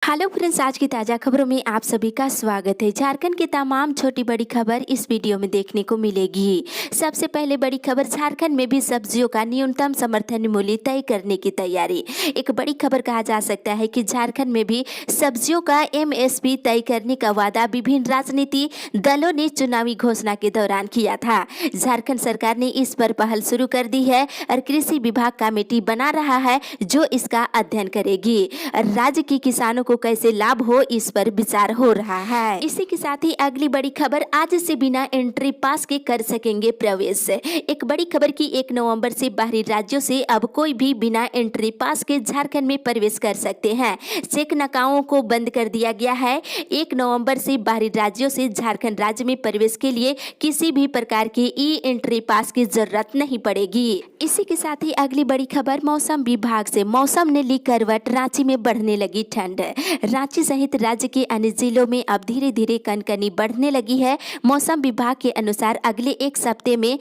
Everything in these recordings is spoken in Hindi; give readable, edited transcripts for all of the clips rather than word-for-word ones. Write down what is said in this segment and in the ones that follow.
हेलो फ्रेंड्स, आज की ताज़ा खबरों में आप सभी का स्वागत है। झारखंड की तमाम छोटी बड़ी खबर इस वीडियो में देखने को मिलेगी। सबसे पहले बड़ी खबर, झारखंड में भी सब्जियों का न्यूनतम समर्थन मूल्य तय करने की तैयारी। एक बड़ी खबर कहा जा सकता है कि झारखंड में भी सब्जियों का एमएसपी तय करने का वादा विभिन्न राजनीति दलों ने चुनावी घोषणा के दौरान किया था। झारखंड सरकार ने इस पर पहल शुरू कर दी है और कृषि विभाग कमेटी बना रहा है जो इसका अध्ययन करेगी। राज्य के किसानों को कैसे लाभ हो, इस पर विचार हो रहा है। इसी के साथ ही अगली बड़ी खबर, आज से बिना एंट्री पास के कर सकेंगे प्रवेश। एक बड़ी खबर की 1 नवंबर से बाहरी राज्यों से अब कोई भी बिना एंट्री पास के झारखंड में प्रवेश कर सकते हैं। चेक नाकाओं को बंद कर दिया गया है। 1 नवंबर से बाहरी राज्यों से झारखंड राज्य में प्रवेश के लिए किसी भी प्रकार के ई एंट्री पास की जरूरत नहीं पड़ेगी। इसी के साथ ही अगली बड़ी खबर, मौसम विभाग से मौसम ने ली करवट, रांची में बढ़ने लगी ठंड। रांची सहित राज्य के अन्य जिलों में अब धीरे धीरे कनकनी बढ़ने लगी है। मौसम विभाग के अनुसार अगले एक सप्ताह में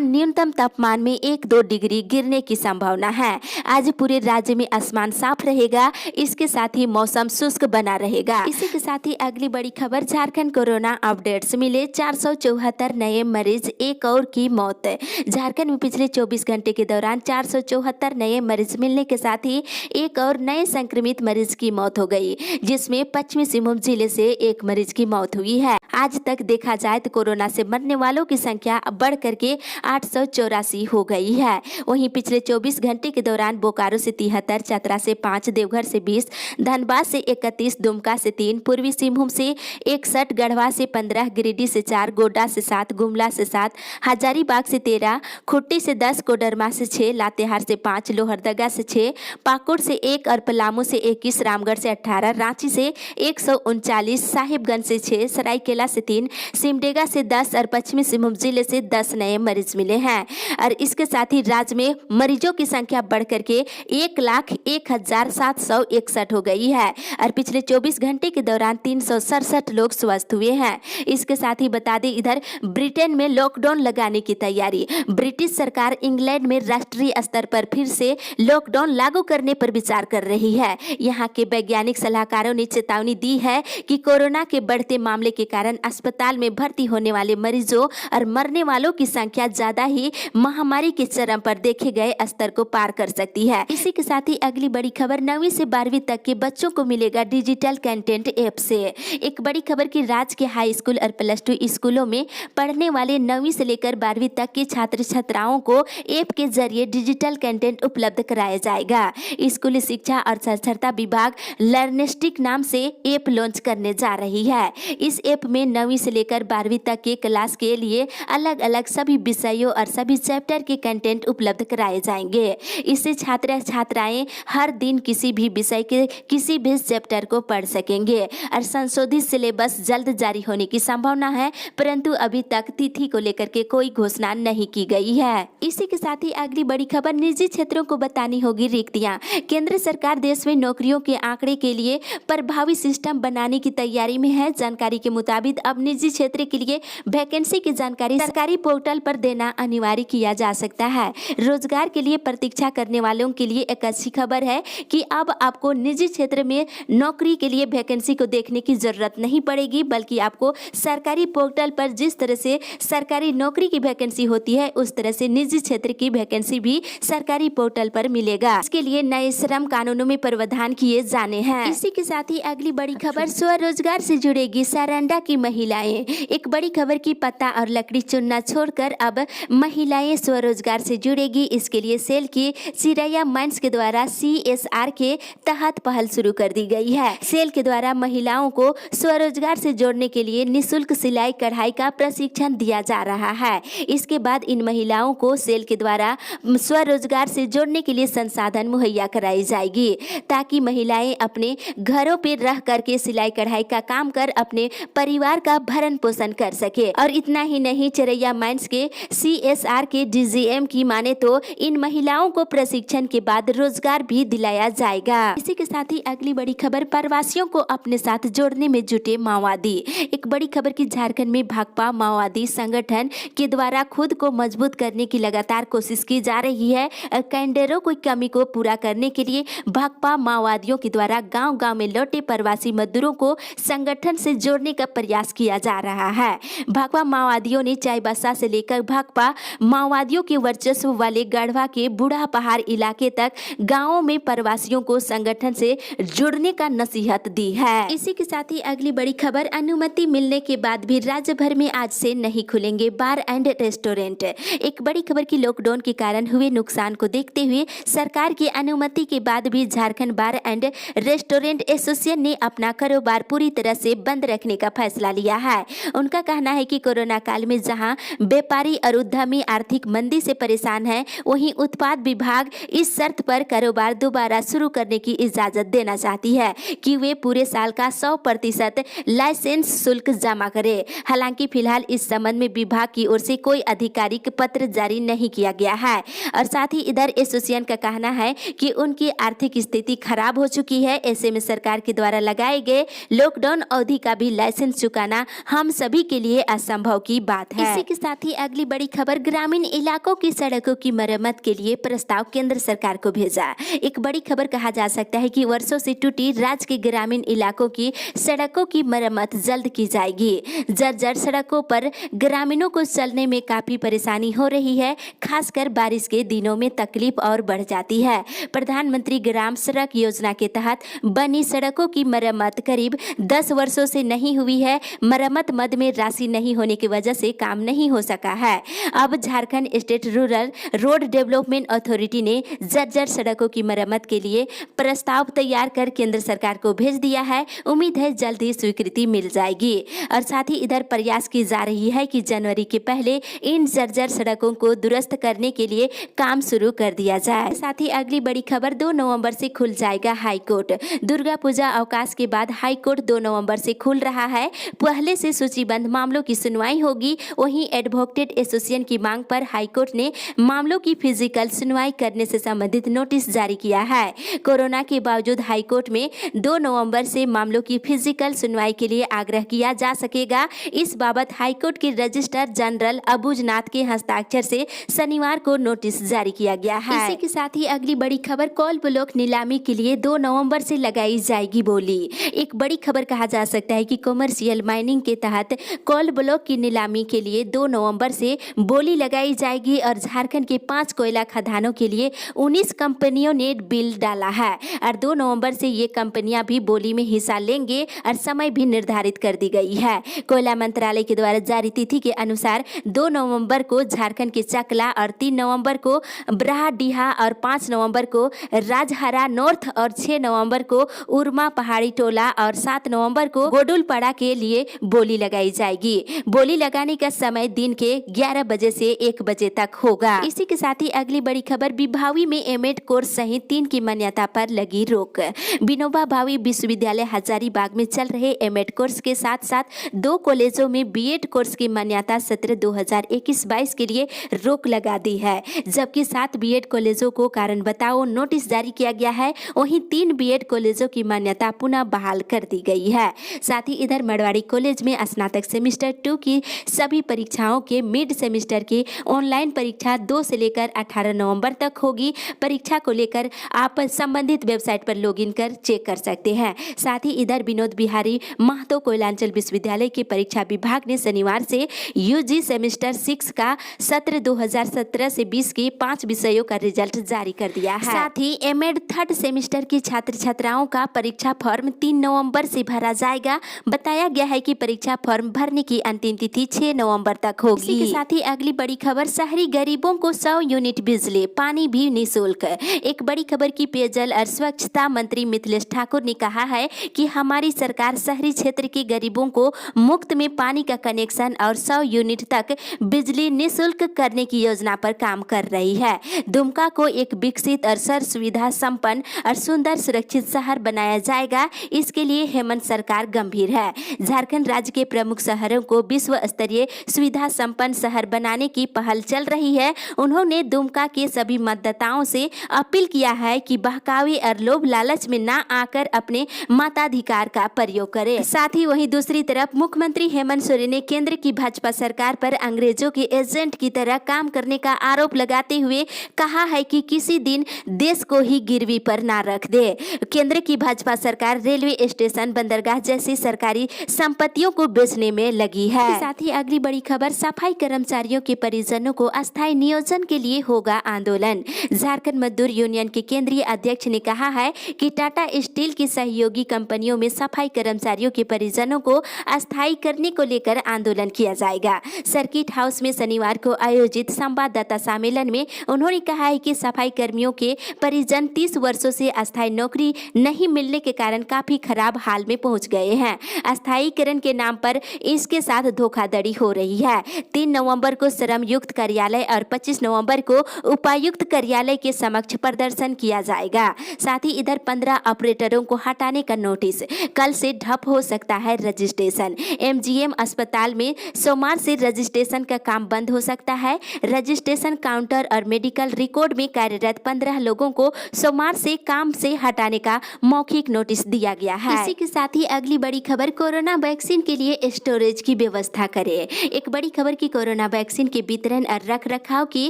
न्यूनतम तापमान में 1-2 डिग्री गिरने की संभावना है। आज पूरे राज्य में आसमान साफ रहेगा। इसके साथ ही मौसम शुष्क बना रहेगा। इसी के साथ ही अगली बड़ी खबर, झारखंड कोरोना अपडेट्स मिले 474 नए मरीज, एक और की मौत। झारखंड में पिछले 24 घंटे के दौरान 474 नए मरीज मिलने के साथ ही एक और नए संक्रमित मरीज की मौत हो गई, जिसमें पश्चिमी सिंहभूम जिले से एक मरीज की मौत हुई है। आज तक देखा जाए तो कोरोना से मरने वालों की संख्या बढ़ करके 884 हो गई है। वहीं पिछले 24 घंटे के दौरान बोकारो से 73, चतरा से 5, देवघर से 20, धनबाद से 31, दुमका से 3, पूर्वी सिंहभूम से 61, गढ़वा से 15, गिरिडीह से 4, गोड्डा से 7, गुमला से 7, हजारीबाग से 13, खुट्टी से 10, कोडरमा से 6, लातेहार से 5, लोहरदगा से 6, पाकुड़ से 1 और पलामू से 21, रामगढ़ से 18, रांची से 139, साहिबगंज से 6, सरायकेला से 3, सिमडेगा से 10 और पश्चिमी सिंहभूम जिले से 10 नए मरीज मिले हैं। और इसके साथ ही राज्य में मरीजों की संख्या बढ़ करके 1,01,761 हो गई है और पिछले 24 घंटे के दौरान 367 लोग स्वस्थ हुए हैं। इसके साथ ही बता दें, इधर ब्रिटेन में लॉकडाउन लगाने की तैयारी। ब्रिटिश सरकार इंग्लैंड में राष्ट्रीय स्तर पर फिर से लॉकडाउन लागू करने पर विचार कर रही है। यहाँ के वैज्ञानिक सलाहकारों ने चेतावनी दी है कि कोरोना के बढ़ते मामले के कारण अस्पताल में भर्ती होने वाले मरीजों और मरने वालों की संख्या ज्यादा ही महामारी के चरम पर देखे गए स्तर को पार कर सकती है। इसी के साथ ही अगली बड़ी खबर, 9वीं से 12वीं तक के बच्चों को मिलेगा डिजिटल कंटेंट ऐप से। एक बड़ी खबर की राज्य के हाई स्कूल और प्लस 2 स्कूलों में पढ़ने वाले 9वीं से लेकर 12वीं तक के छात्र छात्राओं को ऐप के जरिए डिजिटल कंटेंट उपलब्ध कराया जाएगा। स्कूली शिक्षा और साक्षरता विभाग लर्निस्टिक नाम से ऐप लॉन्च करने जा रही है। इस ऐप में 9वीं से लेकर 12वीं तक के क्लास के लिए अलग अलग सभी विषयों और सभी चैप्टर के कंटेंट उपलब्ध कराए जाएंगे। इससे छात्र छात्राएं हर दिन किसी भी विषय के किसी भी चैप्टर को पढ़ सकेंगे और संशोधित सिलेबस जल्द जारी होने की संभावना है, परंतु अभी तक तिथि को लेकर के कोई घोषणा नहीं की गई है। इसी के साथ ही अगली बड़ी खबर, निजी क्षेत्रों को बतानी होगी रिक्तियां। केंद्र सरकार देश में नौकरियों के आंकड़े के लिए प्रभावी सिस्टम बनाने की तैयारी में है। जानकारी के मुताबिक अब निजी क्षेत्र के लिए वैकेंसी की जानकारी सरकारी पोर्टल पर देना अनिवार्य किया जा सकता है। रोजगार के लिए प्रतीक्षा करने वालों के लिए एक अच्छी खबर है कि अब आपको निजी क्षेत्र में नौकरी के लिए वैकेंसी को देखने की जरूरत नहीं पड़ेगी, बल्कि आपको सरकारी पोर्टल पर जिस तरह से सरकारी नौकरी की वैकेंसी होती है, उस तरह से निजी क्षेत्र की वैकेंसी भी सरकारी पोर्टल पर मिलेगा। इसके लिए नए श्रम कानूनों में प्रावधान किए जाने हैं। इसी के साथ ही अगली बड़ी खबर, स्वरोजगार से जुड़ेगी सारंडा की महिलाएं। एक बड़ी खबर की पत्ता और लकड़ी चुनना छोड़कर अब महिलाएं स्वरोजगार से जुड़ेगी। इसके लिए सेल की चिरैया माइंस के द्वारा CSR के तहत पहल शुरू कर दी गई है। सेल के द्वारा महिलाओं को स्वरोजगार से जोड़ने के लिए निःशुल्क सिलाई कढ़ाई का प्रशिक्षण दिया जा रहा है। इसके बाद इन महिलाओं को सेल के द्वारा स्वरोजगार से जोड़ने के लिए संसाधन मुहैया कराई जाएगी, ताकि महिलाएं अपने घरों पर रह करके सिलाई कढ़ाई का काम कर अपने परिवार का भरण पोषण कर सके। और इतना ही नहीं, चिरैया माइंस के CSR के DGM की माने तो इन महिलाओं को प्रशिक्षण के बाद रोजगार भी दिलाया जाएगा। इसी के साथ ही अगली बड़ी खबर, प्रवासियों को अपने साथ जोड़ने में जुटे माओवादी। एक बड़ी खबर की झारखंड में भाकपा माओवादी संगठन के द्वारा खुद को मजबूत करने की लगातार कोशिश की जा रही है। कैडरों की कमी को पूरा करने के लिए भाकपा माओवादियों के द्वारा गांव-गांव में लौटे प्रवासी मजदूरों को संगठन से जोड़ने का प्रयास किया जा रहा है। भाकपा माओवादियों ने चाईबासा से लेकर भाकपा माओवादियों के वर्चस्व वाले गढ़वा के बूढ़ा पहाड़ इलाके तक गाँवों में प्रवासियों को संगठन से जुड़ने का नसीहत दी है। इसी के साथ ही अगली बड़ी खबर, अनुमति मिलने के बाद भी राज्य भर में आज से नहीं खुलेंगे बार एंड रेस्टोरेंट। एक बड़ी खबर की लॉकडाउन के कारण हुए नुकसान को देखते हुए सरकार की अनुमति के बाद भी झारखंड बार एंड रेस्टोरेंट एसोसिएशन ने अपना कारोबार पूरी तरह से बंद रखने का फैसला लिया है। उनका कहना है कि कोरोना काल में जहां व्यापारी और उद्यमी आर्थिक मंदी से परेशान है, वहीं उत्पाद विभाग इस शर्त पर कारोबार दोबारा शुरू करने की इजाजत देना चाहती है कि वे पूरे साल का 100% लाइसेंस शुल्क जमा करें। हालांकि फिलहाल इस संबंध में विभाग की ओर से कोई आधिकारिक पत्र जारी नहीं किया गया है। और साथ ही इधर एसोसिएशन का कहना है कि उनकी आर्थिक स्थिति खराब हो चुकी है। ऐसे में सरकार के द्वारा लगाए गए लॉकडाउन अवधि का भी लाइसेंस चुकाना हम सभी के लिए असंभव की बात है। इसी के साथ ही अगली बड़ी खबर, ग्रामीण इलाकों की सड़कों की मरम्मत के लिए प्रस्ताव केंद्र सरकार को भेजा। एक बड़ी खबर कहा जा सकता है कि वर्षों से टूटी राज्य के ग्रामीण इलाकों की सड़कों की मरम्मत जल्द की जाएगी। जर्जर सड़कों पर ग्रामीणों को चलने में काफी परेशानी हो रही है। खासकर बारिश के दिनों में तकलीफ और बढ़ जाती है। प्रधानमंत्री ग्राम सड़क योजना के तहत बनी सड़कों की मरम्मत करीब 10 वर्षों से नहीं हुई है। मरम्मत मद में राशि नहीं होने की वजह से काम नहीं हो सका है। अब Jharkhand state rural road development authority ने जर्जर सड़कों की मरम्मत के लिए प्रस्ताव तैयार कर केंद्र सरकार को भेज दिया है। उम्मीद है जल्द ही स्वीकृति मिल जाएगी। और साथ ही इधर प्रयास की जा रही है कि जनवरी के पहले इन जर्जर सड़कों को दुरुस्त करने के लिए काम शुरू कर दिया जाए। साथ ही अगली बड़ी खबर, 2 नवंबर से खुल जाएगा हाई कोर्ट। दुर्गा पूजा अवकाश के बाद हाई कोर्ट 2 नवंबर से खुल रहा है। पहले से सूचीबद्ध मामलों की सुनवाई होगी। वहीं एडवोकेट एसोसिएशन की मांग पर हाई कोर्ट ने मामलों की फिजिकल सुनवाई करने से संबंधित नोटिस जारी किया है। कोरोना के बावजूद हाई कोर्ट में 2 नवंबर से मामलों की फिजिकल सुनवाई के लिए आग्रह किया जा सकेगा। इस बाबत हाई कोर्ट के रजिस्ट्रार जनरल अबूजनाथ के हस्ताक्षर से शनिवार को नोटिस जारी किया गया है। इसी के साथ ही अगली बड़ी खबर, कोल ब्लॉक नीलामी के लिए 2 नवंबर से लगाई जाएगी बोली। एक बड़ी खबर कहा जा सकता है कि कमर्शियल माइनिंग के तहत कोल ब्लॉक की नीलामी के लिए 2 नवंबर से बोली लगाई जाएगी। और झारखंड के 5 कोयला खदानों के लिए 19 कंपनियों ने बिल डाला है। और 2 नवंबर से ये कंपनियां भी बोली में हिस्सा लेंगे और समय भी निर्धारित कर दी गई है। कोयला मंत्रालय के द्वारा जारी तिथि के अनुसार 2 नवंबर को झारखंड के चकला और 3 नवंबर को ब्राहडीहा और 5 नवंबर को राजहरा नॉर्थ और 6 नवंबर को उरमा पहाड़ी टोला और 7 नवंबर को गोडुलपाड़ा के लिए बोली लगाई जाएगी। बोली लगाने का समय दिन के 11 बजे से 1 बजे तक होगा। इसी के साथ ही अगली बड़ी खबर, विभावी में एमएड कोर्स सहित 3 की मान्यता पर लगी रोक। विनोबा भावे विश्वविद्यालय हजारीबाग में चल रहे एमएड कोर्स के साथ साथ 2 कॉलेजों में बीएड कोर्स की मान्यता सत्र 2021-22 के लिए रोक लगा दी है। जबकि 7 बीएड कॉलेजों को कारण बताओ नोटिस जारी किया गया है। वहीं 3 बीएड कॉलेजों की मान्यता पुनः बहाल कर दी गई है। साथ ही इधर मरवाड़ी कॉलेज में स्नातक सेमेस्टर 2 की सभी परीक्षाओं के मिड सेमेस्टर की ऑनलाइन परीक्षा 2 से लेकर 18 नवंबर तक होगी। परीक्षा को लेकर आप संबंधित वेबसाइट पर लॉगिन कर चेक कर सकते हैं। साथ ही इधर विनोद बिहारी महतो कोयलांचल विश्वविद्यालय के परीक्षा विभाग ने शनिवार से यूजी सेमेस्टर 6 का सत्र 2017 से 20 के 5 विषयों का रिजल्ट जारी कर दिया है। साथ ही एमएड 3rd सेमेस्टर की छात्र छात्राओं का परीक्षा फॉर्म 3 नवंबर से भरा जाएगा। बताया गया है कि परीक्षा फॉर्म भरने की अंतिम तिथि 6 नवंबर तक होगी। इसी के साथ ही अगली बड़ी खबर, शहरी गरीबों को 100 यूनिट बिजली पानी भी निःशुल्क। एक बड़ी खबर की पेयजल और स्वच्छता मंत्री मिथिलेश ठाकुर ने कहा है कि हमारी सरकार शहरी क्षेत्र के गरीबों को मुफ्त में पानी का कनेक्शन और 100 यूनिट तक बिजली निःशुल्क करने की योजना पर काम कर रही है। दुमका को एक विकसित और सर्व सुविधा संपन्न और सुंदर सुरक्षित शहर बनाया जाएगा। इसके लिए हेमंत सरकार गंभीर है। झारखंड राज्य के प्रमुख शहरों को विश्व स्तरीय सुविधा संपन्न शहर बनाने की पहल चल रही है। उन्होंने दुमका के सभी मतदाताओं से अपील किया है कि बहकावे और लोभ लालच में ना आकर अपने मताधिकार का प्रयोग करें। साथ ही वहीं दूसरी तरफ मुख्यमंत्री हेमंत सोरेन ने केंद्र की भाजपा सरकार पर अंग्रेजों के एजेंट की तरह काम करने का आरोप लगाते हुए कहा है कि किसी दिन देश को ही गिरवी पर ना रख दे। केंद्र की भाजपा सरकार रेलवे स्टेशन, बंदरगाह जैसी सरकारी संपत्तियों को बेचने में लगी है। साथ ही अगली बड़ी खबर, सफाई कर्मचारियों के परिजनों को अस्थायी नियोजन के लिए होगा आंदोलन। झारखंड मजदूर यूनियन के केंद्रीय अध्यक्ष ने कहा है कि टाटा स्टील की सहयोगी कंपनियों में सफाई कर्मचारियों के परिजनों को अस्थायी करने को लेकर आंदोलन किया जाएगा। सर्किट हाउस में शनिवार को आयोजित संवाददाता सम्मेलन में उन्होंने कहा है कि सफाई कर्मियों के परिजन 30 वर्षों से अस्थायी नौकरी नहीं मिलने के कारण काफी खराब हाल में पहुंच गए हैं। अस्थायीकरण के नाम पर इसके साथ धोखाधड़ी हो रही है। 3 नवंबर को श्रम युक्त कार्यालय और 25 नवंबर को उपायुक्त कार्यालय के समक्ष प्रदर्शन किया जाएगा। साथ ही इधर 15 ऑपरेटरों को हटाने का नोटिस, कल से ठप हो सकता है रजिस्ट्रेशन। एमजीएम अस्पताल में सोमवार से रजिस्ट्रेशन का काम बंद हो सकता है। रजिस्ट्रेशन काउंटर और मेडिकल रिकॉर्ड में कार्यरत 15 लोगों को सोमवार से काम से हटाने का मौखिक नोटिस दिया गया है। इसी के साथ ही अगली बड़ी खबर, कोरोना वैक्सीन के लिए स्टोरेज की व्यवस्था करें। एक बड़ी खबर की कोरोना वैक्सीन के वितरण और रख रखाव की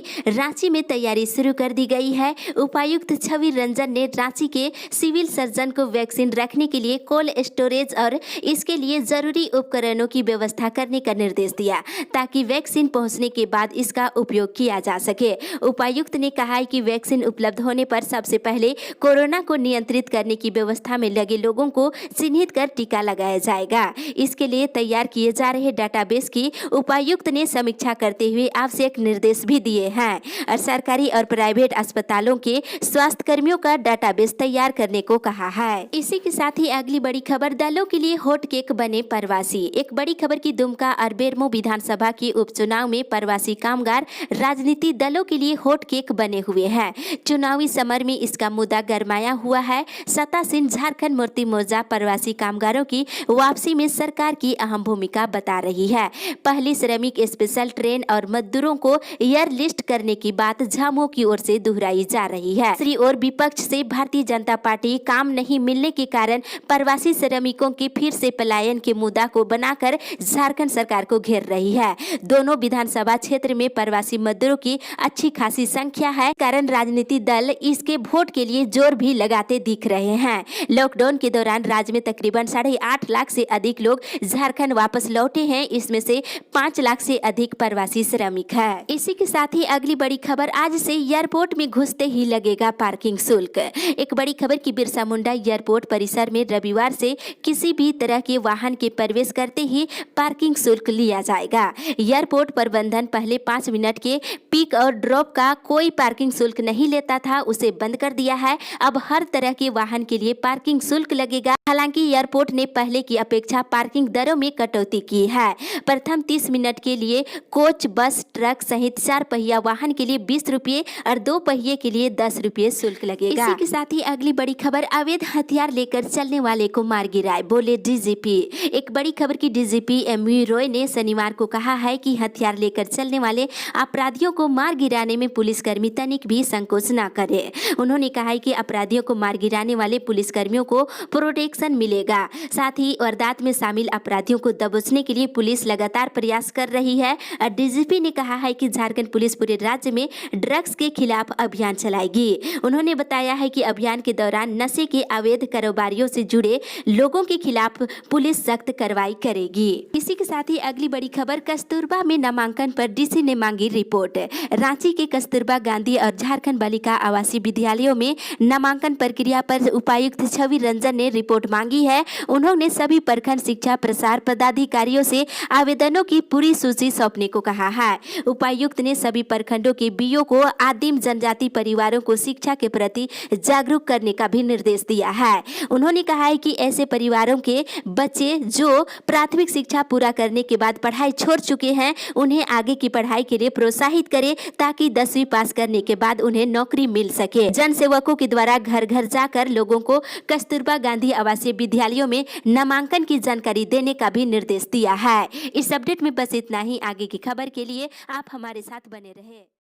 रांची में तैयारी शुरू कर दी गई है। उपायुक्त छवि रंजन ने रांची के सिविल सर्जन को वैक्सीन रखने के लिए कोल्ड स्टोरेज और इसके लिए जरूरी उपकरणों की व्यवस्था करने का निर्देश दिया, ताकि वैक्सीन पहुंचने के बाद इसका उपयोग किया जा सके। उपायुक्त ने कहा है कि वैक्सीन उपलब्ध होने पर सबसे पहले कोरोना को नियंत्रित करने की व्यवस्था में लगे लोगों को चिन्हित कर टीका लगाया जाएगा। इसके लिए तैयार किए जा रहे डाटाबेस की उपायुक्त ने समीक्षा करते हुए आवश्यक निर्देश भी दिए हैं और सरकारी और प्राइवेट अस्पतालों के स्वास्थ्य कर्मियों का डाटाबेस तैयार करने को कहा है। इसी के साथ ही अगली बड़ी खबर, दलों के लिए हॉट केक बने प्रवासी। एक बड़ी खबर की दुमका और बेरमो विधानसभा के उपचुनाव में प्रवासी कामगार राजनीति दलों के लिए हॉट केक बने हुए हैं। चुनावी समर में इसका मुद्दा गरमाया हुआ है। सत्तासीन झारखंड मुक्ति मोर्चा प्रवासी कामगारों की वापसी में सरकार की अहम भूमिका बता रही है। पहली श्रमिक स्पेशल ट्रेन और मजदूरों को एयर लिस्ट करने की बात झामुमो की ओर से दोहराई जा रही है। दूसरी ओर विपक्ष से भारतीय जनता पार्टी काम नहीं मिलने के कारण प्रवासी श्रमिकों के फिर से पलायन के मुद्दा को बनाकर झारखंड सरकार को घेर रही है। दोनों विधानसभा क्षेत्र में प्रवासी मजदूरों की अच्छी खासी संख्या है, कारण राजनीतिक दल इसके वोट के लिए जोर भी लगाते दिख रहे हैं। लॉकडाउन के दौरान राज्य में तकरीबन 8.5 लाख से अधिक लोग झारखंड वापस लौटे हैं। इसमें से 5 लाख से अधिक प्रवासी श्रमिक है। इसी के साथ ही अगली बड़ी खबर, आज से एयरपोर्ट में घुसते ही लगेगा पार्किंग शुल्क। एक बड़ी खबर की बिरसा मुंडा एयरपोर्ट परिसर में रविवार से किसी भी तरह के वाहन के प्रवेश करते ही पार्किंग शुल्क लिया जाएगा। एयरपोर्ट प्रबंधन पहले 5 मिनट के पिक और ड्रॉप का कोई पार्किंग शुल्क नहीं लेता था, उसे बंद कर दिया है। अब हर तरह के वाहन के लिए पार्किंग शुल्क लगेगा। हालांकि एयरपोर्ट ने पहले की अपेक्षा पार्किंग दरों में कटौती की है। प्रथम 30 मिनट के लिए कोच, बस, ट्रक सहित 4 पहिया वाहन के लिए 20 रुपये और 2 पहिए के लिए 10 रुपये शुल्क लगेगा। इसी के साथ ही अगली बड़ी खबर, अवैध हथियार लेकर चलने वाले को मार गिराए, बोले डीजीपी। एक बड़ी खबर की डीजीपी एमवी रॉय ने शनिवार को कहा है कि हथियार लेकर चलने वाले अपराधियों को मार गिराने में पुलिसकर्मी तनिक भी संकोच न करे। उन्होंने कहा है कि अपराधियों को मार गिराने वाले पुलिसकर्मियों को प्रोटेक्शन मिलेगा। साथ ही वारदात में शामिल अपराधियों को दबोचने के लिए पुलिस लगातार प्रयास कर रही है। और डीजीपी ने कहा है कि झारखंड पुलिस पूरे राज्य में ड्रग्स के खिलाफ अभियान चलाएगी। उन्होंने बताया है कि अभियान के दौरान नशे के अवैध कारोबारियों से जुड़े लोगों के खिलाफ पुलिस सख्त कार्रवाई करेगी। इसी के साथ ही अगली बड़ी खबर, कस्तूरबा में नामांकन पर डीसी ने मांगी रिपोर्ट। रांची के कस्तूरबा गांधी और झारखंड बालिका आवासीय विद्यालयों में नामांकन प्रक्रिया पर उपायुक्त छवि रंजन ने रिपोर्ट मांगी है। उन्होंने सभी प्रखंड शिक्षा प्रसार पदाधिकारियों से आवेदनों की पूरी सूची सौंपने को कहा है। उपायुक्त ने सभी प्रखंडों के बीओ को आदिम जनजाति परिवारों को शिक्षा के प्रति जागरूक करने का भी निर्देश दिया है। उन्होंने कहा है कि ऐसे परिवारों के बच्चे जो प्राथमिक शिक्षा पूरा करने के बाद पढ़ाई छोड़ चुके हैं, उन्हें आगे की पढ़ाई के लिए प्रोत्साहित करें, ताकि 10वीं पास करने के बाद उन्हें नौकरी मिल सके। जनसेवकों के द्वारा घर घर जाकर लोगों को कस्तूरबा गांधी आवासीय विद्यालयों में नामांकन की जानकारी देने का भी निर्देश दिया है। इस अपडेट में बस इतना ही। आगे की खबर के लिए आप हमारे साथ बने रहे।